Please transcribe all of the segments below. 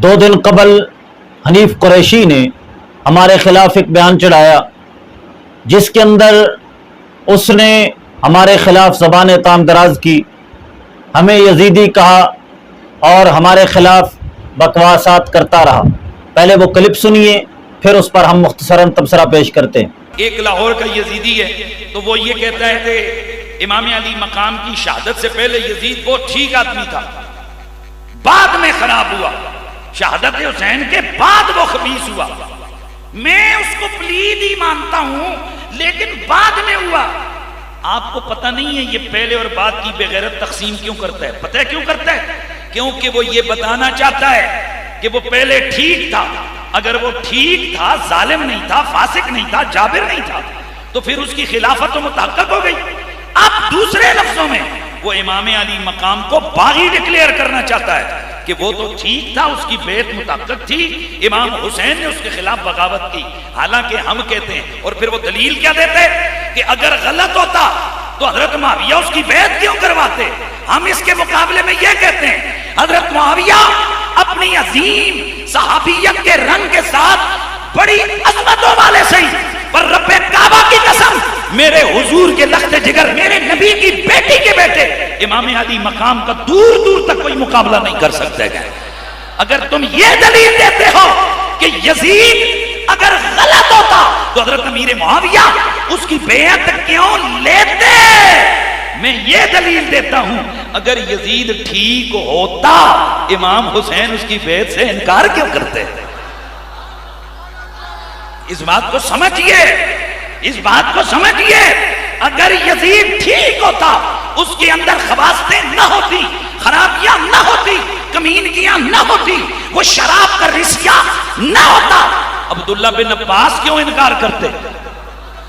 دو دن قبل حنیف قریشی نے ہمارے خلاف ایک بیان چڑھایا جس کے اندر اس نے ہمارے خلاف زبان تام دراز کی، ہمیں یزیدی کہا اور ہمارے خلاف بکواسات کرتا رہا۔ پہلے وہ کلپ سنیے، پھر اس پر ہم مختصراً تبصرہ پیش کرتے ہیں۔ ایک لاہور کا یزیدی ہے تو وہ یہ کہتا ہے کہ امام علی مقام کی شہادت سے پہلے یزید بہت ٹھیک آدمی تھا، بعد میں خراب ہوا، شہادت حسین کے بعد وہ خبیث ہوا۔ میں اس کو پلید ہی مانتا ہوں لیکن بعد میں ہوا۔ آپ کو پتہ نہیں ہے یہ پہلے اور بعد کی بے غیرت تقسیم کیوں کرتا ہے؟ پتہ ہے کیوں کرتا ہے؟ کیونکہ وہ یہ بتانا چاہتا ہے کہ وہ پہلے ٹھیک تھا۔ اگر وہ ٹھیک تھا، ظالم نہیں تھا، فاسق نہیں تھا، جابر نہیں تھا، تو پھر اس کی خلافت تو متحقق ہو گئی۔ اب دوسرے لفظوں میں وہ امام علی مقام کو باغی ڈکلیئر کرنا چاہتا ہے کہ وہ تو ٹھیک تھا، اس کی بیعت متحقق تھی، امام حسین نے اس کے خلاف بغاوت کی۔ حالانکہ ہم کہتے ہیں، اور پھر وہ دلیل کیا دیتے کہ اگر غلط ہوتا تو حضرت معاویہ اس کی بیعت کیوں کرواتے؟ ہم اس کے مقابلے میں یہ کہتے ہیں حضرت معاویہ اپنی عظیم صحابیت کے رنگ کے ساتھ بڑی عظمتوں والے سے، پر رب کعبہ کی قسم میرے حضور کے لخت جگر، میرے نبی کی بیٹی کے بیٹے امام علی مقام کا دور دور تک کوئی مقابلہ نہیں کر سکتے گا۔ اگر تم یہ دلیل دیتے ہو کہ یزید اگر غلط ہوتا تو حضرت امیر معاویہ اس کی بیعت کیوں لیتے؟ میں یہ دلیل دیتا ہوں اگر یزید ٹھیک ہوتا امام حسین اس کی بیعت سے انکار کیوں کرتے؟ اس بات کو سمجھئے، اس بات کو سمجھئے۔ اگر یزید ٹھیک ہوتا، اس کے اندر خباثتیں نہ ہوتی، خرابیاں نہ ہوتی، کمینگیاں نہ ہوتی، وہ شراب کا رسیا نہ ہوتا، عبداللہ بن عباس کیوں انکار کرتے؟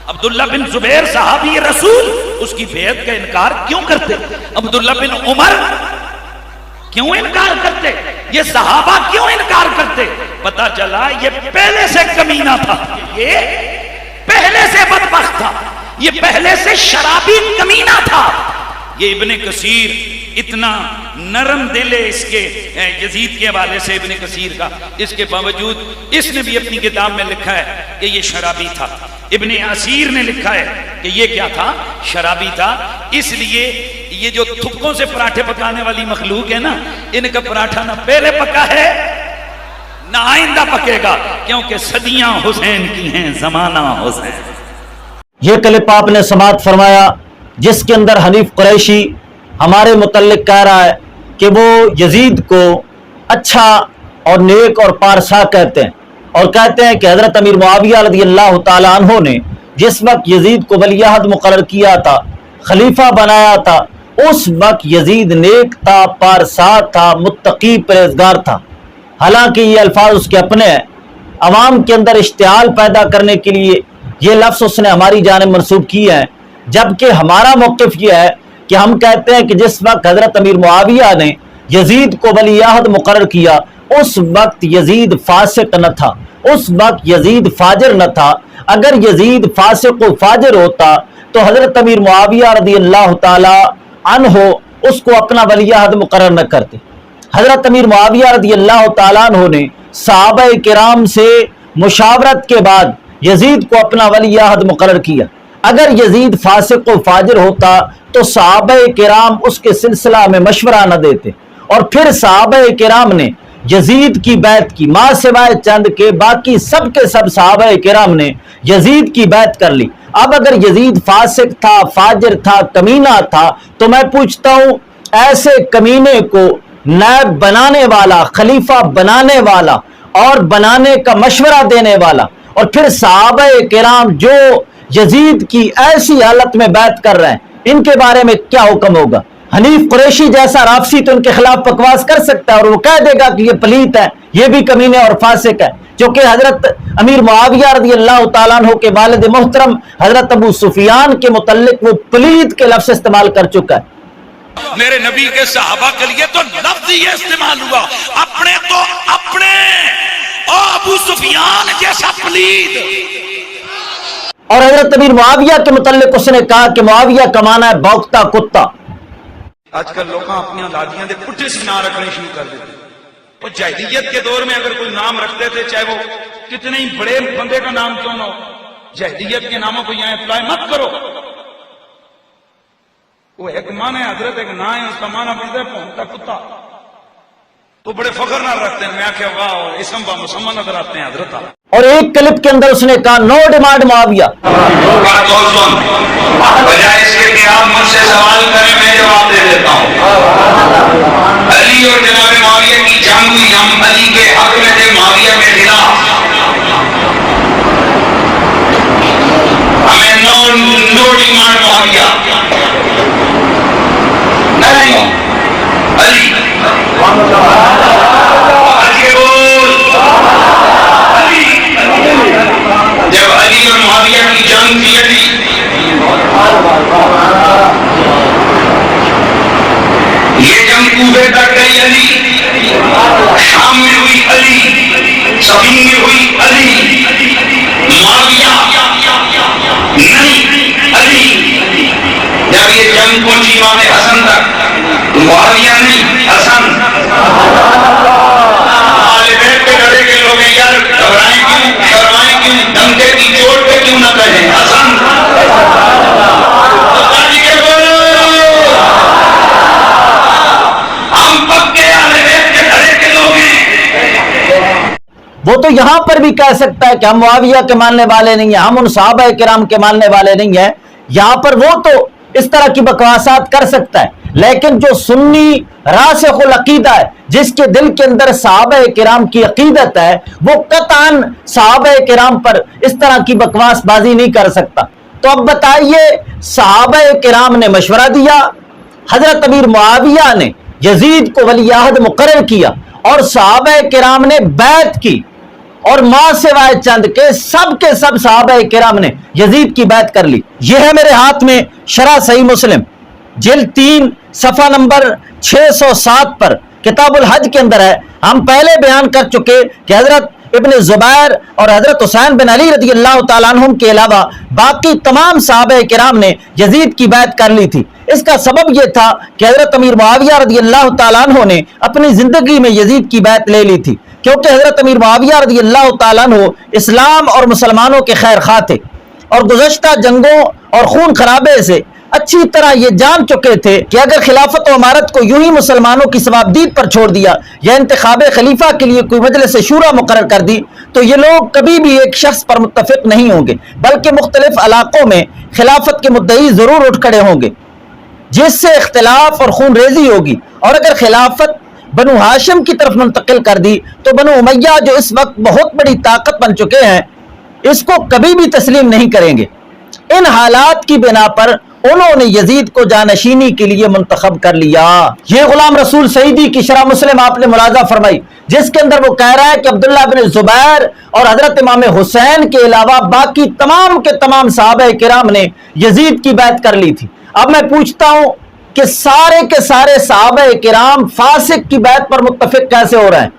عبداللہ بن زبیر صحابی رسول اس کی بیعت کا انکار کیوں کرتے؟ عبداللہ بن عمر کیوں انکار کرتے؟ یہ صحابہ کیوں انکار کرتے؟ پتا چلا یہ پہلے سے کمینہ تھا، یہ پہلے سے بدبخت تھا، یہ پہلے سے شرابی کمینہ تھا۔ یہ ابن کثیر اتنا نرم دل ہے اس کے یزید کے حوالے سے، ابن کثیر کا، اس کے باوجود اس نے بھی اپنی کتاب میں لکھا ہے کہ یہ شرابی تھا۔ ابن اسیر نے لکھا ہے کہ یہ کیا تھا؟ شرابی تھا۔ اس لیے یہ جو تھکوں سے پراٹھے پکانے والی مخلوق ہے نا، ان کا پراٹھا نہ پہلے پکا ہے نہ آئندہ پکے گا، کیونکہ صدیاں حسین کی ہیں، زمانہ حسین۔ یہ کلپ آپ نے سماعت فرمایا جس کے اندر حنیف قریشی ہمارے متعلق کہہ رہا ہے کہ وہ یزید کو اچھا اور نیک اور پارسا کہتے ہیں، اور کہتے ہیں کہ حضرت امیر معاویہ رضی اللہ تعالیٰ عنہ نے جس وقت یزید کو ولی عہد مقرر کیا تھا، خلیفہ بنایا تھا، اس وقت یزید نیک تھا، پارسا تھا، متقی، پرہیزگار تھا۔ حالانکہ یہ الفاظ اس کے اپنے ہیں، عوام کے اندر اشتعال پیدا کرنے کے لیے یہ لفظ اس نے ہماری جانب منسوب کیے ہیں، جبکہ ہمارا موقف یہ ہے کہ ہم کہتے ہیں کہ جس وقت حضرت امیر معاویہ نے یزید کو ولی عہد مقرر کیا اس وقت یزید فاسق نہ تھا، اس وقت یزید فاجر نہ تھا۔ اگر یزید فاسق و فاجر ہوتا تو حضرت امیر معاویہ رضی اللہ تعالی عنہ اس کو اپنا ولی عہد مقرر نہ کرتے۔ حضرت امیر معاویہ رضی اللہ تعالیٰ عنہ نے صحابہ کرام سے مشاورت کے بعد یزید کو اپنا ولی عہد مقرر کیا۔ اگر یزید فاسق و فاجر ہوتا تو صحابہ کرام اس کے سلسلہ میں مشورہ نہ دیتے، اور پھر صحابہ کرام نے یزید کی بیعت کی، ماں سوائے چند کے باقی سب کے سب صحابہ کرام نے یزید کی بیعت کر لی۔ اب اگر یزید فاسق تھا، فاجر تھا، کمینہ تھا، تو میں پوچھتا ہوں ایسے کمینے کو نائب بنانے والا، خلیفہ بنانے والا اور بنانے کا مشورہ دینے والا، اور پھر صحابہ کرام جو یزید کی ایسی حالت میں بیعت کر رہے ہیں، ان کے بارے میں کیا حکم ہوگا؟ حنیف قریشی جیسا رافضی تو ان کے خلاف بکواس کر سکتا ہے اور وہ کہہ دے گا کہ یہ پلیت ہے، یہ بھی کمینے اور فاسق ہے، چونکہ حضرت امیر معاویہ رضی اللہ تعالیٰ عنہ کے والد محترم حضرت ابو سفیان کے متعلق وہ پلیت کے لفظ استعمال کر چکا ہے۔ میرے نبی کے صحابہ کے لیے تو لفظ یہ استعمال ہوا، اپنے تو اپنے، اور ابو سفیان جیسا پلید۔ اور حضرت امیر معاویہ کے متعلق اس نے کہا کہ معاویہ کا معنی ہے بھونکتا کتا۔ آج کل لوگ اپنی اولادیاں دے پٹھے سی نہ رکھنے شروع کر دیتے، وہ جاہلیت کے دور میں اگر کوئی نام رکھتے تھے، چاہے وہ کتنے ہی بڑے بندے کا نام کیوں نہ ہو، جاہلیت کے ناموں کو یہاں اپلائی مت کرو. وہ ایک معنی ہے حضرت، ایک نام ہے، اس کا معنی بنتا ہے پونکتا کتا. تو بڑے فخر نہ رکھتے ہیں، میں آخیا واہ اسم با مسمى نظر آتے ہیں حضرت. اور ایک کلپ کے اندر اس نے کہا نو ڈیمانڈ معاویہ. بجائے اس کے کہ آپ مجھ سے سوال کریں میں جواب دے دیتا ہوں. علی اور جناب معاویہ کی جنگ ہوئی، ہم علی کے حق میں تھے، معاویہ کے خلاف. ہمیں نو ڈیمانڈ معاویہ نہیں علی. جب علی اور معاویہ کی جنگ تھی، علی یہ جنگ کوفے تک گئی، علی شام میں ہوئی، علی صفین میں ہوئی، علی معاویہ نہیں، علی. جب یہ جنگ پہنچی امام حسن تک، معاویہ نہیں حسن. آل بیت کے ڈرے کے لوگ ہیں، یار گھبرائیں کیوں، شرمائیں کیوں، ڈنکے کی چوٹ پہ کیوں نہ کہیں حسن. ہم پکے آل بیت کے ڈرے کے لوگ ہیں. وہ تو یہاں پر بھی کہہ سکتا ہے کہ ہم معاویہ کے ماننے والے نہیں ہیں، ہم ان صحابہ کرام کے ماننے والے نہیں ہیں. یہاں پر وہ تو اس طرح کی بکواسات کر سکتا ہے، لیکن جو سنی راسخ العقیدہ ہے، جس کے دل کے اندر صحابہ کرام کی عقیدت ہے، وہ قطعاً صحابہ کرام پر اس طرح کی بکواس بازی نہیں کر سکتا. تو اب بتائیے، صحابہ کرام نے مشورہ دیا، حضرت امیر معاویہ نے یزید کو ولی عہد مقرر کیا، اور صحابہ کرام نے بیعت کی، اور ماں سوائے چند کے سب صحابہ کرام نے یزید کی بیعت کر لی. یہ ہے میرے ہاتھ میں شرح صحیح مسلم جلد 3 صفحہ نمبر 607 پر کتاب الحج کے اندر ہے. ہم پہلے بیان کر چکے کہ حضرت ابن زبیر اور حضرت حسین بن علی رضی اللہ تعالیٰ عنہم کے علاوہ باقی تمام صحابہ کرام نے یزید کی بیعت کر لی تھی. اس کا سبب یہ تھا کہ حضرت امیر معاویہ رضی اللہ تعالیٰ عنہ نے اپنی زندگی میں یزید کی بیعت لے لی تھی، کیونکہ حضرت امیر معاویہ رضی اللہ تعالیٰ عنہ اسلام اور مسلمانوں کے خیر خواہ تھے، اور گزشتہ جنگوں اور خون خرابے سے اچھی طرح یہ جان چکے تھے کہ اگر خلافت و امارت کو یوں ہی مسلمانوں کی ثوابدید پر چھوڑ دیا یا انتخاب خلیفہ کے لیے کوئی مجلس شورا مقرر کر دی تو یہ لوگ کبھی بھی ایک شخص پر متفق نہیں ہوں گے، بلکہ مختلف علاقوں میں خلافت کے مدعی ضرور اٹھ کھڑے ہوں گے، جس سے اختلاف اور خون ریزی ہوگی. اور اگر خلافت بنو ہاشم کی طرف منتقل کر دی تو بنو امیہ جو اس وقت بہت بڑی طاقت بن چکے ہیں اس کو کبھی بھی تسلیم نہیں کریں گے. ان حالات کی بنا پر انہوں نے یزید کو جانشینی کے لیے منتخب کر لیا. یہ غلام رسول سعیدی کی شرح مسلم آپ نے ملاحظہ فرمائی، جس کے اندر وہ کہہ رہا ہے کہ عبداللہ بن زبیر اور حضرت امام حسین کے علاوہ باقی تمام کے تمام صحابہ کرام نے یزید کی بیعت کر لی تھی. اب میں پوچھتا ہوں کہ سارے کے سارے صحابہ کرام فاسق کی بیعت پر متفق کیسے ہو رہے ہیں؟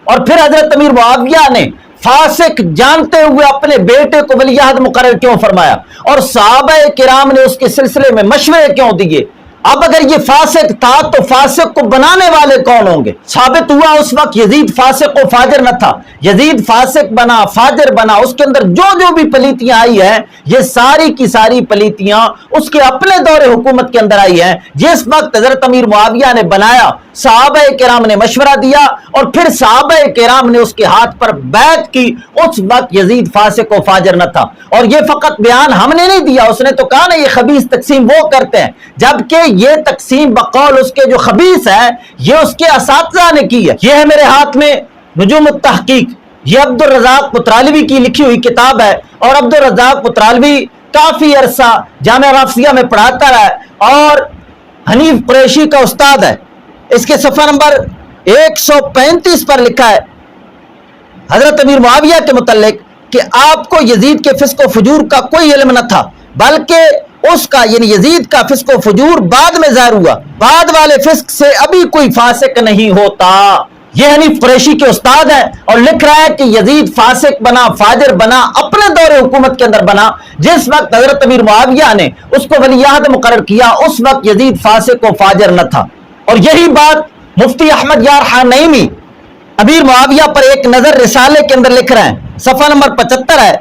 اور پھر حضرت امیر معاویہ نے فاسق جانتے ہوئے اپنے بیٹے کو ولی عہد مقرر کیوں فرمایا، اور صحابہ کرام نے اس کے سلسلے میں مشورے کیوں دیے؟ اب اگر یہ فاسق تھا تو فاسق کو بنانے والے کون ہوں گے؟ ثابت ہوا اس وقت یزید فاسق و فاجر نہ تھا، یزید فاسق بنا، فاجر بنا، اس کے اندر جو بھی پلیتیاں آئی ہیں یہ ساری کی ساری پلیتیاں اس کے اپنے دور حکومت کے اندر آئی ہیں. جس وقت حضرت امیر معاویہ نے بنایا، صحابہ کرام نے مشورہ دیا اور پھر صحابہ کرام نے اس کے ہاتھ پر بیعت کی، اس وقت یزید فاسق و فاجر نہ تھا. اور یہ فقط بیان ہم نے نہیں دیا، اس نے تو کہا نا یہ خبیث تقسیم وہ کرتے ہیں، جبکہ یہ تقسیم بقول اس کے جو خبیث ہے یہ اس کے اساتذہ نے کی ہے. یہ ہے میرے ہاتھ میں نجوم التحقیق، یہ عبد الرزاق پترالوی کی لکھی ہوئی کتاب ہے، اور عبد الرزاق پترالوی کافی عرصہ جامعہ رافضیہ میں پڑھاتا رہا ہے اور حنیف قریشی کا استاد ہے. اس کے صفحہ نمبر 135 پر لکھا ہے حضرت امیر معاویہ کے متعلق کہ آپ کو یزید کے فسق و فجور کا کوئی علم نہ تھا، بلکہ اس کا یعنی یزید کا فسق و فجور بعد میں ظاہر ہوا، بعد والے فسق سے ابھی کوئی فاسق نہیں ہوتا. یہ حنیف قریشی کے استاد ہے اور لکھ رہا ہے کہ یزید فاسق بنا، فاجر بنا، اپنے دور حکومت کے اندر بنا. جس وقت حضرت امیر معاویہ نے اس کو ولی عہد مقرر کیا اس وقت یزید فاسق و فاجر نہ تھا. اور یہی بات مفتی احمد یار حنیمی امیر معاویہ پر ایک نظر رسالے کے اندر لکھ رہے ہیں، صفحہ نمبر 75 ہے.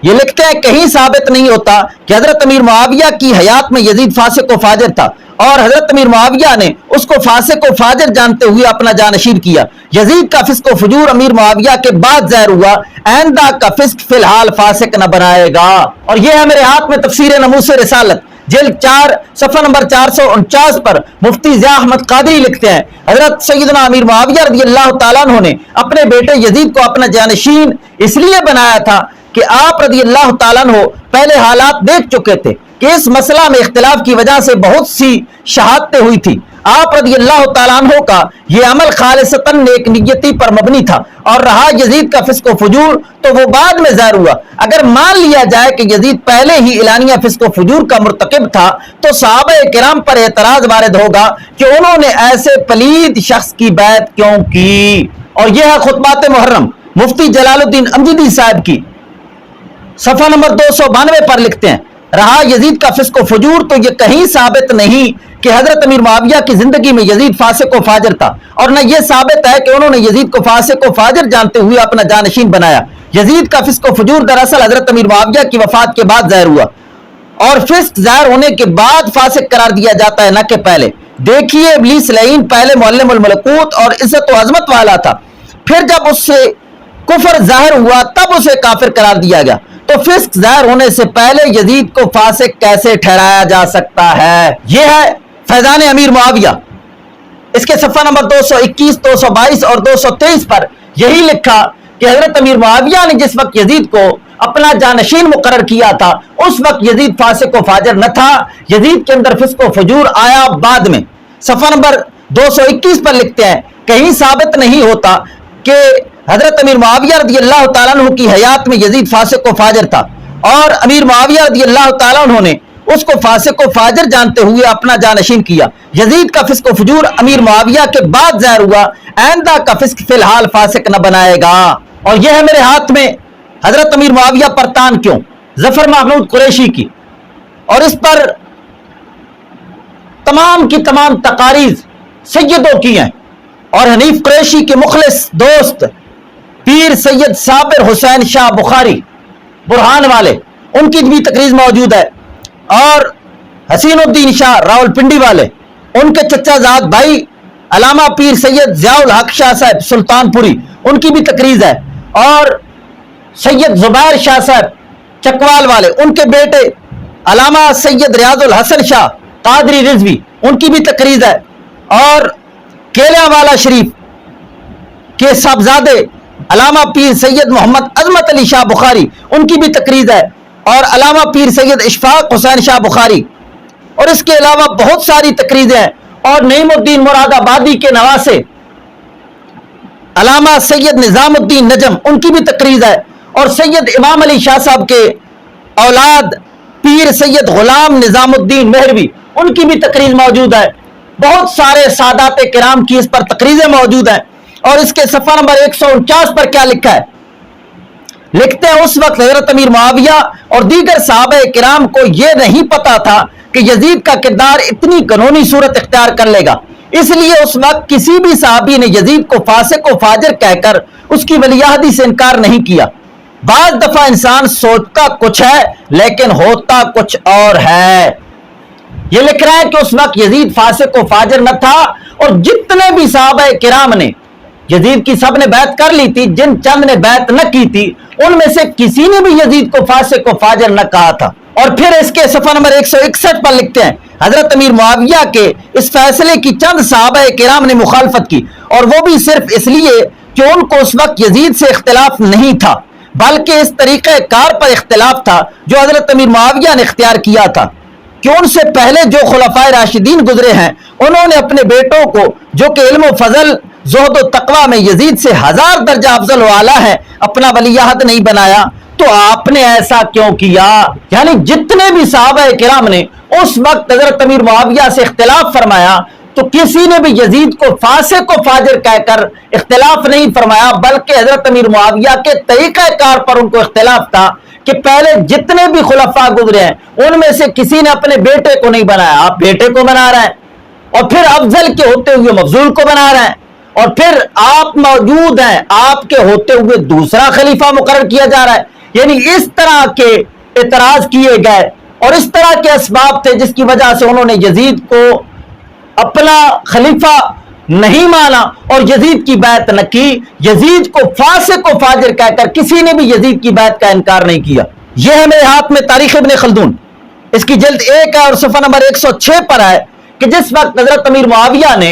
یہ لکھتے ہیں کہیں ثابت نہیں ہوتا کہ حضرت امیر معاویہ کی حیات میں یزید فاسق و فاجر تھا اور حضرت امیر معاویہ نے اس کو فاسق و فاجر جانتے ہوئے اپنا جانشین کیا. یزید کا فسق و فجور امیر معاویہ کے بعد ظاہر ہوا، آئندہ کا فسق فی الحال فاسق نہ بنائے گا. اور یہ ہے میرے ہاتھ میں تفسیر ناموس رسالت جلد 4 صفحہ نمبر 449 پر مفتی ضیاء احمد قادری لکھتے ہیں حضرت سیدنا امیر معاویہ رضی اللہ تعالیٰ عنہ نے اپنے بیٹے یزید کو اپنا جانشین اس لیے بنایا تھا کہ آپ رضی اللہ تعالیٰ عنہ پہلے حالات دیکھ چکے تھے کہ اس مسئلہ میں اختلاف کی وجہ سے بہت سی شہادتیں ہوئی تھی. آپ رضی اللہ تعالیٰ عنہ کا یہ عمل خالصتاً نیک نیتی پر مبنی تھا، اور رہا یزید کا فسق و فجور تو وہ بعد میں ظاہر ہوا. اگر مان لیا جائے کہ یزید پہلے ہی اعلانیہ فسق و فجور کا مرتکب تھا تو صحابہ کرام پر اعتراض وارد ہوگا کہ انہوں نے ایسے پلید شخص کی بیعت کیوں کی. اور یہ ہے خطبات محرم مفتی جلال الدین امجدی صاحب کی، صفحہ نمبر 292 پر لکھتے ہیں رہا یزید کا فسق و فجور تو یہ کہیں ثابت نہیں کہ حضرت امیر معاویہ کی زندگی میں یزید فاسق و فاجر تھا، اور نہ یہ ثابت ہے کہ انہوں نے یزید کو فاسق و فاجر جانتے ہوئے اپنا جانشین بنایا. یزید کا فسق و فجور دراصل حضرت امیر معاویہ کی وفات کے بعد ظاہر ہوا، اور فسق ظاہر ہونے کے بعد فاسق قرار دیا جاتا ہے نہ کہ پہلے. دیکھیے ابلیس لعین پہلے معلم الملکوت اور عزت و عظمت والا تھا، پھر جب اس سے کفر ظاہر ہوا تب اسے کافر قرار دیا گیا. تو فسق ظاہر ہونے سے پہلے یزید کو فاسق کیسے ٹھہرایا جا سکتا ہے؟ یہ ہے فیضان امیر معاویہ، اس کے صفحہ نمبر 221 222 اور 223 پر یہی لکھا کہ حضرت امیر معاویہ نے جس وقت یزید کو اپنا جانشین مقرر کیا تھا اس وقت یزید فاسق و فاجر نہ تھا، یزید کے اندر فسق و فجور آیا بعد میں. صفحہ نمبر 221 پر لکھتے ہیں کہیں ثابت نہیں ہوتا کہ حضرت امیر معاویہ رضی اللہ تعالیٰ عنہ کی حیات میں یزید فاسق و فاجر تھا اور امیر معاویہ رضی اللہ تعالیٰ عنہ نے اس کو فاسق و فاجر جانتے ہوئے اپنا جانشین کیا. یزید کا فسق و فجور امیر معاویہ کے بعد ظاہر ہوا، آئندہ کا فسق فی الحال فاسق نہ بنائے گا. اور یہ ہے میرے ہاتھ میں حضرت امیر معاویہ پر تان کیوں ظفر محمود قریشی کی، اور اس پر تمام کی تمام تقاریز سیدوں کی ہیں، اور حنیف قریشی کے مخلص دوست پیر سید صابر حسین شاہ بخاری برہان والے ان کی بھی تقریر موجود ہے، اور حسین الدین شاہ راول پنڈی والے ان کے چچا زاد بھائی علامہ پیر سید ضیاء الحق شاہ صاحب سلطان پوری ان کی بھی تقریر ہے، اور سید زبیر شاہ صاحب چکوال والے ان کے بیٹے علامہ سید ریاض الحسن شاہ قادری رضوی ان کی بھی تقریر ہے، اور کیلیاں والا شریف کے صاحبزادے علامہ پیر سید محمد عظمت علی شاہ بخاری ان کی بھی تقریر ہے، اور علامہ پیر سید اشفاق حسین شاہ بخاری، اور اس کے علاوہ بہت ساری تقریریں ہیں. اور نعیم الدین مراد آبادی کے نواسے علامہ سید نظام الدین نجم ان کی بھی تقریر ہے، اور سید امام علی شاہ صاحب کے اولاد پیر سید غلام نظام الدین مہروی ان کی بھی تقریر موجود ہے. بہت سارے سادات کرام کی اس پر تقریریں موجود ہیں. اور اس کے صفحہ نمبر 149 پر کیا لکھا ہے؟ لکھتے ہیں اس وقت حضرت امیر معاویہ اور دیگر صحابہ کرام کو یہ نہیں پتا تھا کہ یزید کا کردار اتنی قانونی صورت اختیار کر لے گا، اس لیے اس وقت کسی بھی صحابی نے یزید کو فاسق و فاجر کہہ کر اس کی ولی عہدی سے انکار نہیں کیا. بعض دفعہ انسان سوچتا کچھ ہے لیکن ہوتا کچھ اور ہے. یہ لکھ رہا ہے کہ اس وقت یزید فاسق و فاجر نہ تھا، اور جتنے بھی صحابہ کرام نے یزید کی سب نے بیعت کر لی تھی، جن چند نے بیعت نہ کی تھی ان میں سے کسی نے بھی یزید کو فاسق و فاجر نہ کہا تھا. اور پھر اس کے صفحہ نمبر 161 پر لکھتے ہیں حضرت امیر معاویہ کے اس فیصلے کی چند صحابہ کرام نے مخالفت کی، اور وہ بھی صرف اس لیے کہ ان کو اس وقت یزید سے اختلاف نہیں تھا بلکہ اس طریقہ کار پر اختلاف تھا جو حضرت امیر معاویہ نے اختیار کیا تھا کہ ان سے پہلے جو خلفائے راشدین گزرے ہیں انہوں نے اپنے بیٹوں کو جو کہ علم و فضل زہد و تقوی میں یزید سے 1000 درجہ افضل و اعلیٰ ہے اپنا ولی عہد نہیں بنایا، تو آپ نے ایسا کیوں کیا؟ یعنی جتنے بھی صحابہ کرام نے اس وقت حضرت امیر معاویہ سے اختلاف فرمایا تو کسی نے بھی یزید کو فاسق و فاجر کہہ کر اختلاف نہیں فرمایا، بلکہ حضرت امیر معاویہ کے طریقہ کار پر ان کو اختلاف تھا کہ پہلے جتنے بھی خلفاء گزرے ہیں ان میں سے کسی نے اپنے بیٹے کو نہیں بنایا، آپ بیٹے کو بنا رہے ہیں، اور پھر افضل کے ہوتے ہوئے مفضول کو بنا رہے ہیں، اور پھر آپ موجود ہیں، آپ کے ہوتے ہوئے دوسرا خلیفہ مقرر کیا جا رہا ہے. یعنی اس طرح کے اعتراض کیے گئے اور اس طرح کے اسباب تھے جس کی وجہ سے انہوں نے یزید کو اپنا خلیفہ نہیں مانا اور یزید کی بیعت نہ کی. یزید کو فاسق و فاجر کہہ کر کسی نے بھی یزید کی بیعت کا انکار نہیں کیا. یہ ہے میرے ہاتھ میں تاریخ ابن خلدون، اس کی جلد 1 ہے اور صفحہ نمبر 106 پر ہے کہ جس وقت حضرت امیر معاویہ نے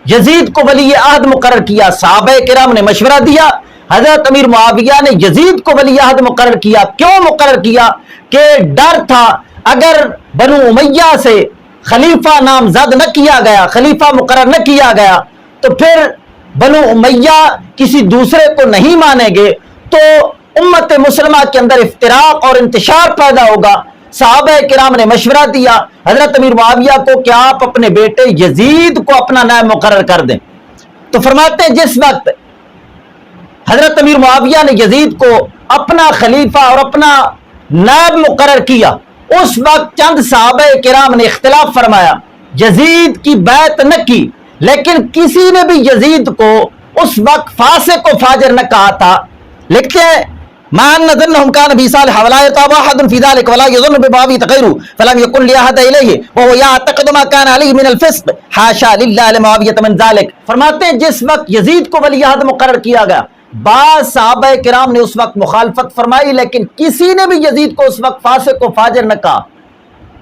یزید کو ولی عہد مقرر کیا، صحابہ کرام نے مشورہ دیا، حضرت امیر معاویہ نے یزید کو ولی عہد مقرر کیا. کیوں مقرر کیا؟ کہ ڈر تھا اگر بنو امیہ سے خلیفہ نامزد نہ کیا گیا، خلیفہ مقرر نہ کیا گیا، تو پھر بنو امیہ کسی دوسرے کو نہیں مانیں گے تو امت مسلمہ کے اندر افتراق اور انتشار پیدا ہوگا. صحابہ کرام نے مشورہ دیا حضرت امیر معاویہ کو کہ آپ اپنے بیٹے یزید کو اپنا نائب مقرر کر دیں. تو فرماتے ہیں جس وقت حضرت امیر معاویہ نے یزید کو اپنا خلیفہ اور اپنا نائب مقرر کیا، اس وقت چند صحابہ کرام نے اختلاف فرمایا، یزید کی بیعت نہ کی، لیکن کسی نے بھی یزید کو اس وقت فاسق و فاجر نہ کہا تھا. لکھتے ہیں ما ان ظنهم كان بي صالح ولا يطاب احد في ذلك ولا يظن ببابي تغيره فلم يكن لأحد اليه وهو يعتقد ما كان عليه من الفسق حاشا لله لمعاوية من ذلك. فرماتے ہیں جس وقت یزید کو ولی عہد مقرر کیا گیا، بعض صحابہ کرام نے اس وقت مخالفت فرمائی، لیکن کسی نے بھی یزید کو اس وقت فاسق و فاجر نہ کہا،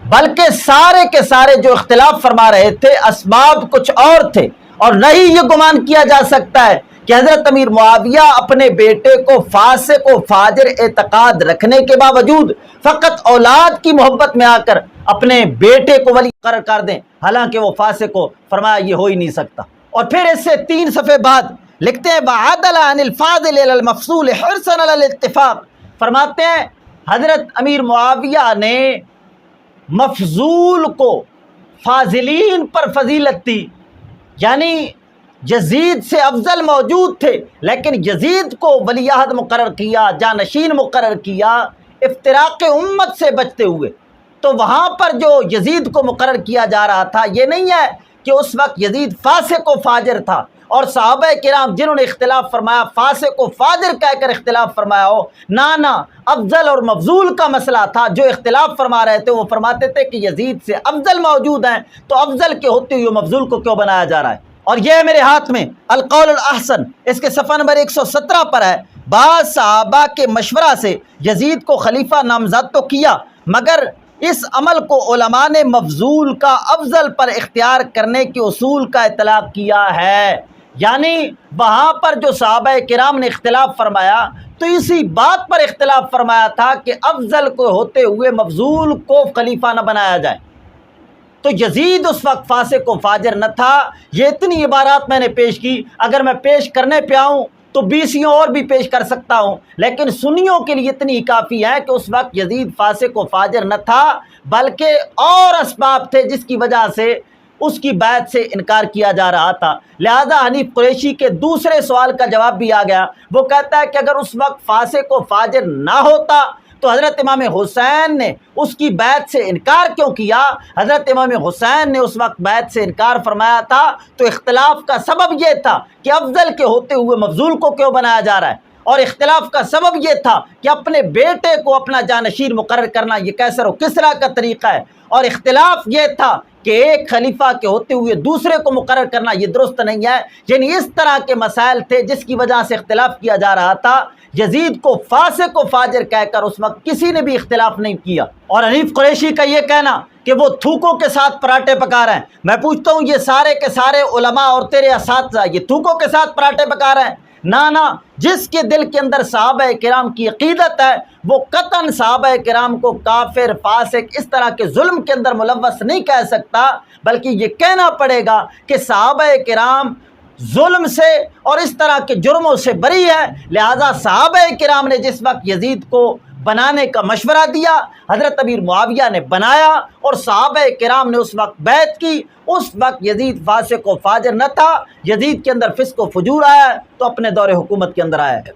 بلکہ سارے کے سارے جو اختلاف فرما رہے تھے اسباب کچھ اور تھے. اور نہیں یہ گمان کیا جا سکتا ہے کہ حضرت امیر معاویہ اپنے بیٹے کو فاسق و فاجر اعتقاد رکھنے کے باوجود فقط اولاد کی محبت میں آ کر اپنے بیٹے کو ولی مقرر کر دیں، حالانکہ وہ فاسق ہو. فرمایا یہ ہو ہی نہیں سکتا. اور پھر اس سے 3 صفحے بعد لکھتے ہیں وعدل عن الفاضل الى المفصول حرصا على الاتفاق. فرماتے ہیں حضرت امیر معاویہ نے مفضول کو فاضلین پر فضیلت دی، یعنی یزید سے افضل موجود تھے لیکن یزید کو ولی عہد مقرر کیا، جانشین مقرر کیا افتراق امت سے بچتے ہوئے. تو وہاں پر جو یزید کو مقرر کیا جا رہا تھا یہ نہیں ہے کہ اس وقت یزید فاسق و فاجر تھا اور صحابہ کرام جنہوں نے اختلاف فرمایا فاسق و فاجر کہہ کر اختلاف فرمایا ہو، نہ افضل اور مفضول کا مسئلہ تھا. جو اختلاف فرما رہے تھے وہ فرماتے تھے کہ یزید سے افضل موجود ہیں تو افضل کے ہوتے ہوئے مفضول کو کیوں بنایا جا رہا ہے. اور یہ میرے ہاتھ میں القول الاحسن، اس کے صفحہ نمبر 117 پر ہے. بعض صحابہ کے مشورہ سے یزید کو خلیفہ نامزد تو کیا، مگر اس عمل کو علماء نے مفضول کا افضل پر اختیار کرنے کے اصول کا اطلاق کیا ہے. یعنی وہاں پر جو صحابہ کرام نے اختلاف فرمایا تو اسی بات پر اختلاف فرمایا تھا کہ افضل کو ہوتے ہوئے مفضول کو خلیفہ نہ بنایا جائے. تو یزید اس وقت فاسق و فاجر نہ تھا. یہ اتنی عبارات میں نے پیش کی، اگر میں پیش کرنے پہ آؤں تو 20 اور بھی پیش کر سکتا ہوں، لیکن سنیوں کے لیے اتنی کافی ہے کہ اس وقت یزید فاسق و فاجر نہ تھا بلکہ اور اسباب تھے جس کی وجہ سے اس کی بیعت سے انکار کیا جا رہا تھا. لہذا حنیف قریشی کے دوسرے سوال کا جواب بھی آ گیا. وہ کہتا ہے کہ اگر اس وقت فاسق و فاجر نہ ہوتا تو حضرت امام حسین نے اس کی بیعت سے انکار کیوں کیا؟ حضرت امام حسین نے اس وقت بیعت سے انکار فرمایا تھا تو اختلاف کا سبب یہ تھا کہ افضل کے ہوتے ہوئے مفضول کو کیوں بنایا جا رہا ہے، اور اختلاف کا سبب یہ تھا کہ اپنے بیٹے کو اپنا جانشین مقرر کرنا یہ کیسر و کسرا کا طریقہ ہے، اور اختلاف یہ تھا کہ ایک خلیفہ کے ہوتے ہوئے دوسرے کو مقرر کرنا یہ درست نہیں ہے. یعنی اس طرح کے مسائل تھے جس کی وجہ سے اختلاف کیا جا رہا تھا. یزید کو فاسق و فاجر کہہ کر اس وقت کسی نے بھی اختلاف نہیں کیا. اور حنیف قریشی کا یہ کہنا کہ وہ تھوکوں کے ساتھ پراٹھے پکا رہے ہیں، میں پوچھتا ہوں یہ سارے کے سارے علماء اور تیرے اساتذہ یہ تھوکوں کے ساتھ پراٹھے پکا رہے ہیں؟ نہ، جس کے دل کے اندر صحابہ کرام کی عقیدت ہے وہ قطعاً صحابہ کرام کو کافر، فاسق، اس طرح کے ظلم کے اندر ملوث نہیں کہہ سکتا، بلکہ یہ کہنا پڑے گا کہ صحابہ کرام ظلم سے اور اس طرح کے جرموں سے بری ہے. لہذا صحابہ کرام نے جس وقت یزید کو بنانے کا مشورہ دیا، حضرت امیر معاویہ نے بنایا اور صحابہ کرام نے اس وقت بیعت کی. اس وقت یزید فاسق و فاجر نہ تھا، یزید کے اندر فسق و فجور آیا تو اپنے دور حکومت کے اندر آیا ہے.